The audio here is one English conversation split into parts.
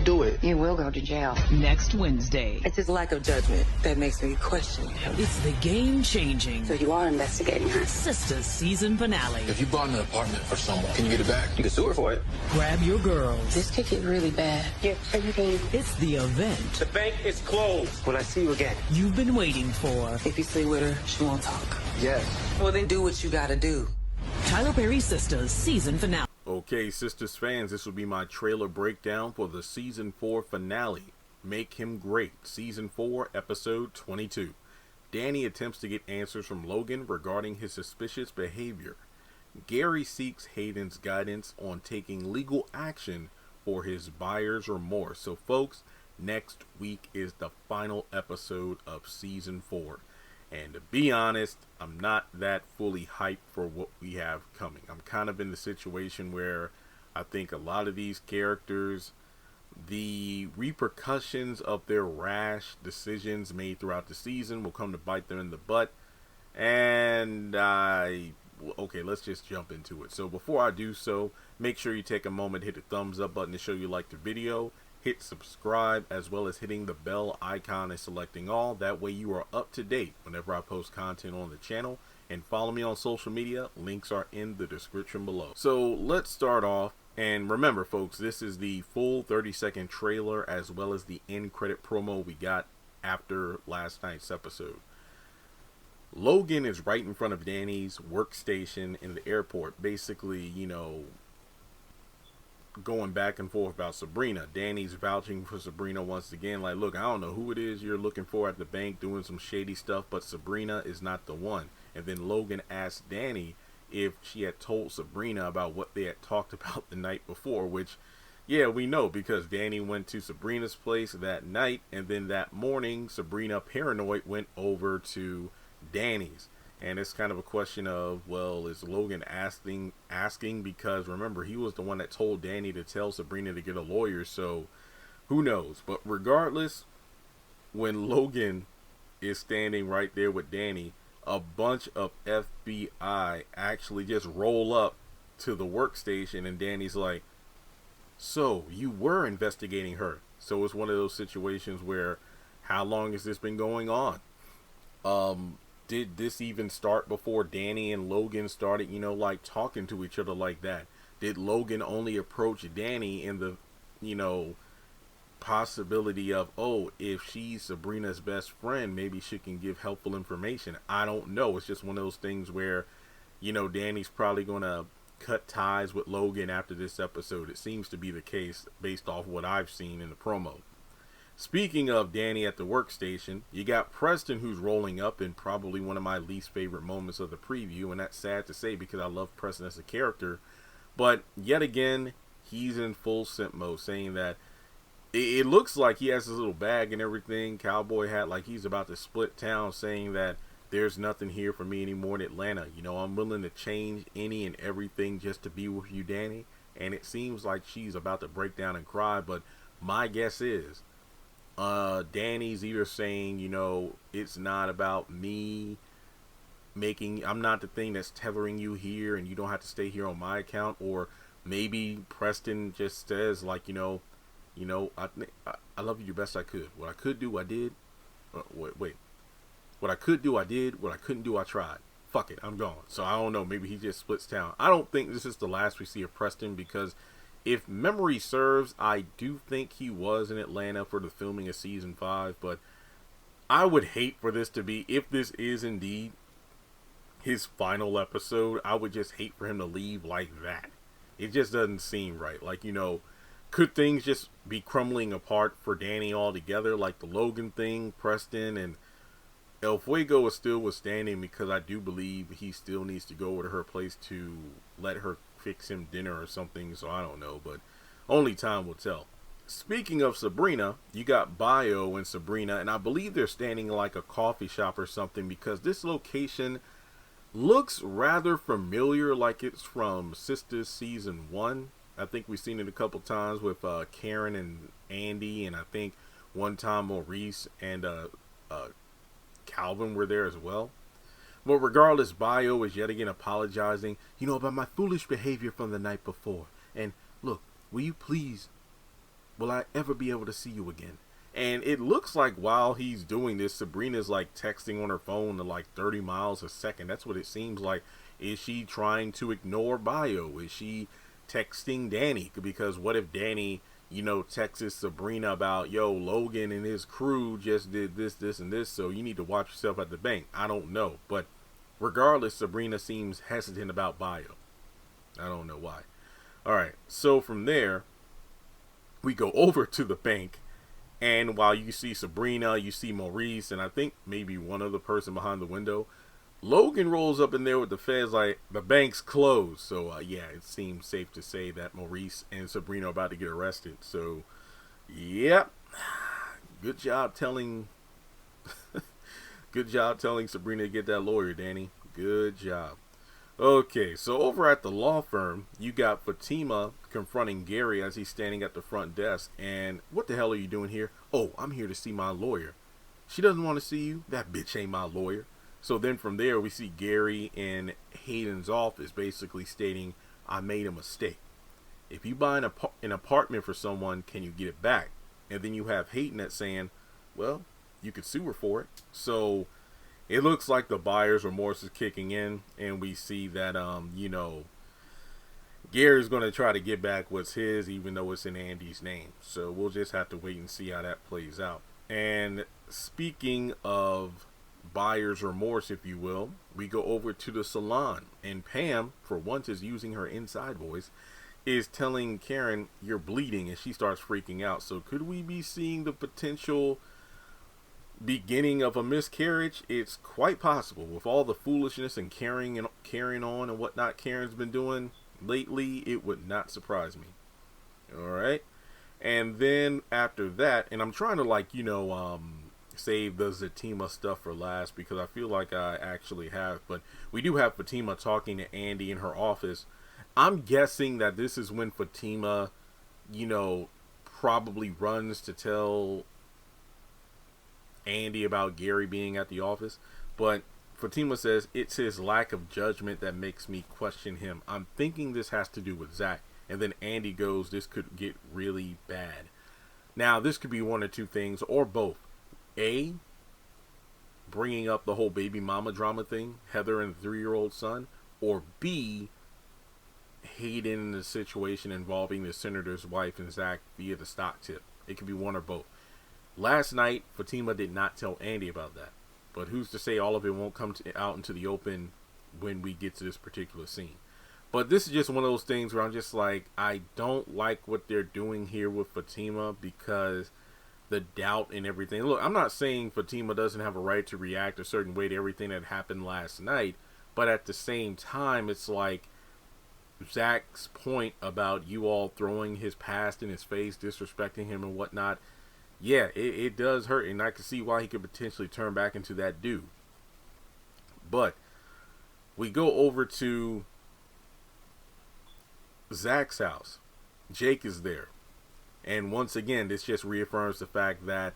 do it. You will go to jail. Next Wednesday. It's his lack of judgment that makes me question him. It's the game-changing So you are investigating her? Sistas season finale. If you bought an apartment for someone, can you get it back? You can sue her for it. Grab your girls. This could get really bad. You're everything. It's the event The bank is closed. Will I see you again? you've been waiting for. If you sleep with her, she won't talk. Yes. Well, then do what you gotta do. Tyler Perry Sistas season finale. Okay, Sistas fans, this will be my trailer breakdown for the Season 4 finale, Make Him Great, Season 4, Episode 22. Danny attempts to get answers from Logan regarding his suspicious behavior. Gary seeks Hayden's guidance on taking legal action for his buyer's remorse. So, folks, next week is the final episode of Season 4. And to be honest, I'm not that fully hyped for what we have coming. I'm kind of in the situation where I think a lot of these characters, the repercussions of their rash decisions made throughout the season will come to bite them in the butt. And okay, let's just jump into it. So before I do so, make sure you take a moment, hit the thumbs up button to show you like the video. Hit subscribe, as well as hitting the bell icon and selecting all. That way you are up to date whenever I post content on the channel. And follow me on social media. Links are in the description below. So let's start off. And remember, folks, this is the full 30-second trailer as well as the end credit promo we got after last night's episode. Logan is right in front of Danny's workstation in the airport. Basically, you know, going back and forth about Sabrina. Danny's vouching for Sabrina once again, like, look, I don't know who it is you're looking for at the bank doing some shady stuff, but Sabrina is not the one. And then Logan asked Danny if she had told Sabrina about what they had talked about the night before, which, yeah, we know, because Danny went to Sabrina's place that night, and then that morning Sabrina, paranoid, went over to Danny's. And it's kind of a question of, well, is Logan asking because, remember, he was the one that told Danny to tell Sabrina to get a lawyer, so who knows. But regardless, when Logan is standing right there with Danny, a bunch of FBI actually just roll up to the workstation, and Danny's like, so you were investigating her. So it's one of those situations where, how long has this been going on? Did this even start before Danny and Logan started, you know, like talking to each other like that? Did Logan only approach Danny in the, you know, possibility of, oh, if she's Sabrina's best friend, maybe she can give helpful information? I don't know. It's just one of those things where, you know, Danny's probably going to cut ties with Logan after this episode. It seems to be the case based off what I've seen in the promo. Speaking of Danny at the workstation, you got Preston, who's rolling up in probably one of my least favorite moments of the preview, and that's sad to say because I love Preston as a character. But yet again, he's in full simp mode, saying that it looks like he has his little bag and everything, cowboy hat, like he's about to split town, saying that there's nothing here for me anymore in Atlanta. You know, I'm willing to change any and everything just to be with you, Danny. And it seems like she's about to break down and cry, but my guess is Danny's either saying, you know, it's not about me I'm not the thing that's tethering you here and you don't have to stay here on my account, or maybe Preston just says, like, you know, I love you the best I could. What I could do, I did. Wait. What I could do, I did. What I couldn't do, I tried. Fuck it, I'm gone. So I don't know. Maybe he just splits town. I don't think this is the last we see of Preston, because if memory serves, I do think he was in Atlanta for the filming of season 5, but I would hate for this to be, if this is indeed his final episode, I would just hate for him to leave like that. It just doesn't seem right. Like, you know, could things just be crumbling apart for Danny altogether, like the Logan thing, Preston, and El Fuego is still withstanding, because I do believe he still needs to go over to her place to let her fix him dinner or something, so I don't know, but only time will tell. Speaking of Sabrina, you got Bio and Sabrina, and I believe they're standing in like a coffee shop or something, because this location looks rather familiar, like it's from Sistas season 1. I think we've seen it a couple times with Karen and Andy, and I think one time Maurice and Calvin were there as well. But regardless, Bio is yet again apologizing, you know, about my foolish behavior from the night before. And look, will you please will I ever be able to see you again? And it looks like while he's doing this, Sabrina's like texting on her phone at like 30 miles a second. That's what it seems like. Is she trying to ignore Bio? Is she texting Danny? Because what if Danny, texts Sabrina about, yo, Logan and his crew just did this, this, and this, so you need to watch yourself at the bank. I don't know. But regardless, Sabrina seems hesitant about Bio. I don't know why. All right. So from there, we go over to the bank. And while you see Sabrina, you see Maurice, and I think maybe one other person behind the window, Logan rolls up in there with the feds like, the bank's closed. So, yeah, it seems safe to say that Maurice and Sabrina are about to get arrested. So, yep. Good job telling Sabrina to get that lawyer, Danny. Good job. Okay, so over at the law firm, you got Fatima confronting Gary as he's standing at the front desk. And what the hell are you doing here? Oh, I'm here to see my lawyer. She doesn't want to see you? That bitch ain't my lawyer. So then from there, we see Gary in Hayden's office basically stating, I made a mistake. If you buy an apartment for someone, can you get it back? And then you have Hayden that's saying, well, you could sue her for it. So it looks like the buyer's remorse is kicking in, and we see that, Gary's going to try to get back what's his, even though it's in Andy's name. So we'll just have to wait and see how that plays out. And speaking of buyer's remorse, if you will, we go over to the salon, and Pam, for once, is using her inside voice, is telling Karen, you're bleeding, and she starts freaking out. So could we be seeing the potential beginning of a miscarriage? It's quite possible with all the foolishness and carrying on and whatnot Karen's been doing lately. It would not surprise me. All right. And then after that, and I'm trying to save the Zatima stuff for last because I feel like I actually have, but we do have Fatima talking to Andy in her office. I'm guessing that this is when Fatima, probably runs to tell Andy about Gary being at the office. But Fatima says it's his lack of judgment that makes me question him. I'm thinking this has to do with Zach. And then Andy goes, this could get really bad. Now, this could be one or two things, or both. A, bringing up the whole baby mama drama thing, Heather and the 3-year-old son. Or B, Hayden in the situation involving the senator's wife and Zach via the stock tip. It could be one or both. Last night, Fatima did not tell Andy about that. But who's to say all of it won't come out into the open when we get to this particular scene. But this is just one of those things where I'm just like, I don't like what they're doing here with Fatima because the doubt and everything. Look, I'm not saying Fatima doesn't have a right to react a certain way to everything that happened last night. But at the same time, it's like Zach's point about you all throwing his past in his face, disrespecting him and whatnot. Yeah, it does hurt, and I can see why he could potentially turn back into that dude. But we go over to Zach's house. Jake is there. And once again, this just reaffirms the fact that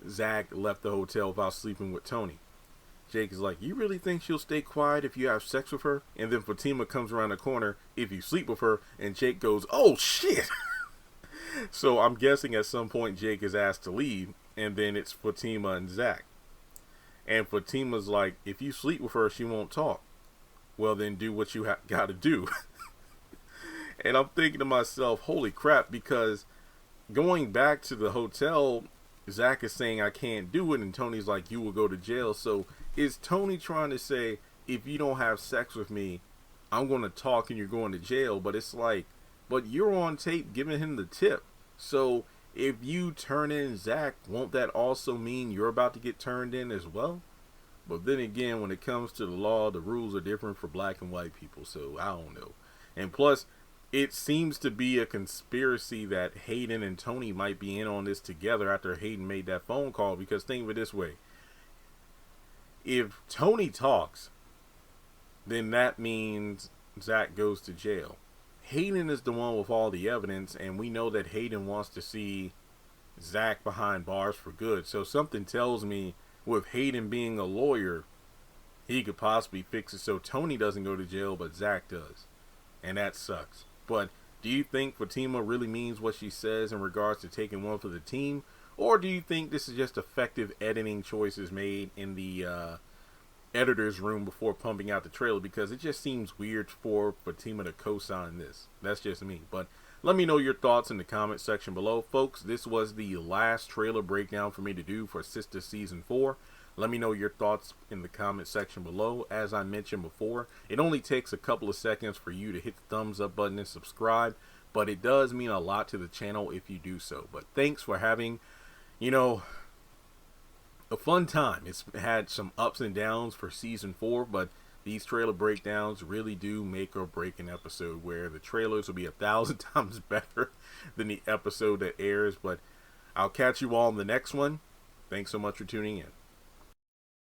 Zach left the hotel without sleeping with Tony. Jake is like, you really think she'll stay quiet if you have sex with her? And then Fatima comes around the corner, if you sleep with her, and Jake goes, oh shit! So I'm guessing at some point Jake is asked to leave, and then it's Fatima and Zach. And Fatima's like, if you sleep with her, she won't talk. Well, then do what you got to do. And I'm thinking to myself, holy crap, because going back to the hotel, Zach is saying I can't do it, and Tony's like, you will go to jail. So is Tony trying to say, if you don't have sex with me, I'm going to talk and you're going to jail? But it's like, but you're on tape giving him the tip. So if you turn in Zach, won't that also mean you're about to get turned in as well? But then again, when it comes to the law, the rules are different for black and white people. So I don't know. And plus, it seems to be a conspiracy that Hayden and Tony might be in on this together after Hayden made that phone call. Because think of it this way. If Tony talks, then that means Zach goes to jail. Hayden is the one with all the evidence, and we know that Hayden wants to see Zach behind bars for good. So something tells me with Hayden being a lawyer, he could possibly fix it so Tony doesn't go to jail, but Zach does. And that sucks. But Do you think Fatima really means what she says in regards to taking one for the team? Or do you think this is just effective editing choices made in the editor's room before pumping out the trailer? Because it just seems weird for Fatima to co-sign this. That's just me. But let me know your thoughts in the comment section below. Folks, this was the last trailer breakdown for me to do for Sistas Season 4. Let me know your thoughts in the comment section below. As I mentioned before, it only takes a couple of seconds for you to hit the thumbs up button and subscribe, but it does mean a lot to the channel if you do so. But thanks for having, a fun time. It's had some ups and downs for Season 4, but these trailer breakdowns really do make or break an episode, where the trailers will be 1,000 times better than the episode that airs. But I'll catch you all in the next one. Thanks so much for tuning in.